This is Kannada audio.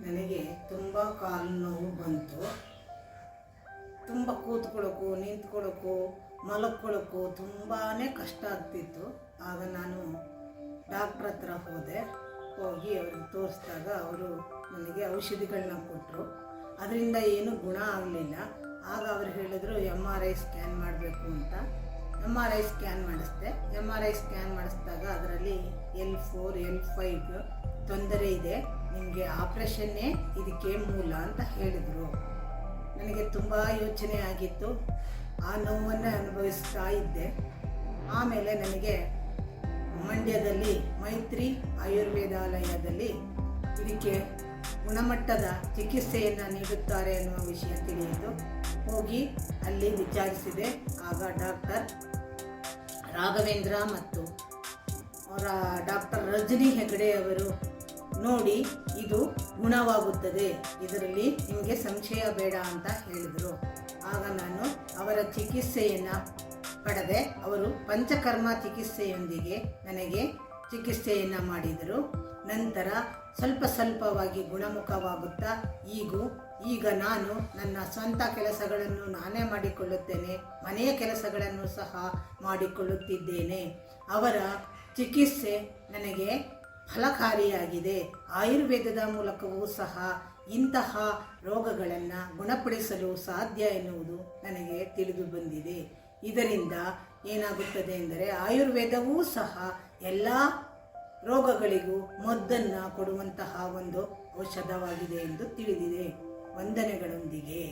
ನನಗೆ ತುಂಬ ಕಾಲು ನೋವು ಬಂತು. ತುಂಬ ಕೂತ್ಕೊಳ್ಳೋಕ್ಕೂ ನಿಂತ್ಕೊಳ್ಳೋಕ್ಕೂ ಮಲಕ್ಕೊಳ್ಳೋಕ್ಕೂ ತುಂಬಾ ಕಷ್ಟ ಆಗ್ತಿತ್ತು. ಆಗ ನಾನು ಡಾಕ್ಟ್ರ್ ಹತ್ರ ಹೋಗಿ ಅವ್ರಿಗೆ ತೋರಿಸಿದಾಗ ಅವರು ನನಗೆ ಔಷಧಿಗಳನ್ನ ಕೊಟ್ಟರು. ಅದರಿಂದ ಏನೂ ಗುಣ ಆಗಲಿಲ್ಲ. ಆಗ ಅವರು ಹೇಳಿದ್ರು MRI ಸ್ಕ್ಯಾನ್ ಮಾಡಬೇಕು ಅಂತ. MRI ಸ್ಕ್ಯಾನ್ ಮಾಡಿಸ್ದೆ. MRI ಸ್ಕ್ಯಾನ್ ಮಾಡಿಸಿದಾಗ ಅದರಲ್ಲಿ L4 L5 ತೊಂದರೆ ಇದೆ, ನಿಮಗೆ ಆಪ್ರೇಷನ್ನೇ ಇದಕ್ಕೆ ಮೂಲ ಅಂತ ಹೇಳಿದರು. ನನಗೆ ತುಂಬ ಯೋಚನೆ ಆಗಿತ್ತು. ಆ ನೋವನ್ನು ಅನುಭವಿಸ್ತಾ ಇದ್ದೆ. ಆಮೇಲೆ ನನಗೆ ಮಂಡ್ಯದಲ್ಲಿ ಮೈತ್ರಿ ಆಯುರ್ವೇದಾಲಯದಲ್ಲಿ ಇದಕ್ಕೆ ಗುಣಮಟ್ಟದ ಚಿಕಿತ್ಸೆಯನ್ನು ನೀಡುತ್ತಾರೆ ಎನ್ನುವ ವಿಷಯ ತಿಳಿಯಿತು. ಹೋಗಿ ಅಲ್ಲಿ ವಿಚಾರಿಸಿದೆ. ಆಗ ಡಾಕ್ಟರ್ ರಾಘವೇಂದ್ರ ಮತ್ತು ಡಾಕ್ಟರ್ ರಜನಿ ಹೆಗಡೆ ಅವರು ನೋಡಿ ಇದು ಗುಣವಾಗುತ್ತದೆ, ಇದರಲ್ಲಿ ನಿಮಗೆ ಸಂಶಯ ಬೇಡ ಅಂತ ಹೇಳಿದರು. ಆಗ ನಾನು ಅವರ ಚಿಕಿತ್ಸೆಯನ್ನು ಪಡೆದೆ. ಅವರು ಪಂಚಕರ್ಮ ಚಿಕಿತ್ಸೆಯೊಂದಿಗೆ ನನಗೆ ಚಿಕಿತ್ಸೆಯನ್ನು ಮಾಡಿದರು. ನಂತರ ಸ್ವಲ್ಪವಾಗಿ ಗುಣಮುಖವಾಗುತ್ತಾ ಈಗ ನಾನು ನನ್ನ ಸ್ವಂತ ಕೆಲಸಗಳನ್ನು ನಾನೇ ಮಾಡಿಕೊಳ್ಳುತ್ತೇನೆ, ಮನೆಯ ಕೆಲಸಗಳನ್ನು ಸಹ ಮಾಡಿಕೊಳ್ಳುತ್ತಿದ್ದೇನೆ. ಅವರ ಚಿಕಿತ್ಸೆ ನನಗೆ ಫಲಕಾರಿಯಾಗಿದೆ. ಆಯುರ್ವೇದದ ಮೂಲಕವೂ ಸಹ ಇಂತಹ ರೋಗಗಳನ್ನು ಗುಣಪಡಿಸಲು ಸಾಧ್ಯ ಎನ್ನುವುದು ನನಗೆ ತಿಳಿದು ಬಂದಿದೆ. ಇದರಿಂದ ಏನಾಗುತ್ತದೆ ಎಂದರೆ ಆಯುರ್ವೇದವೂ ಸಹ ಎಲ್ಲ ರೋಗಗಳಿಗೂ ಮದ್ದನ್ನು ಕೊಡುವಂತಹ ಒಂದು ಔಷಧವಾಗಿದೆ ಎಂದು ತಿಳಿದಿದೆ. ವಂದನೆಗಳೊಂದಿಗೆ.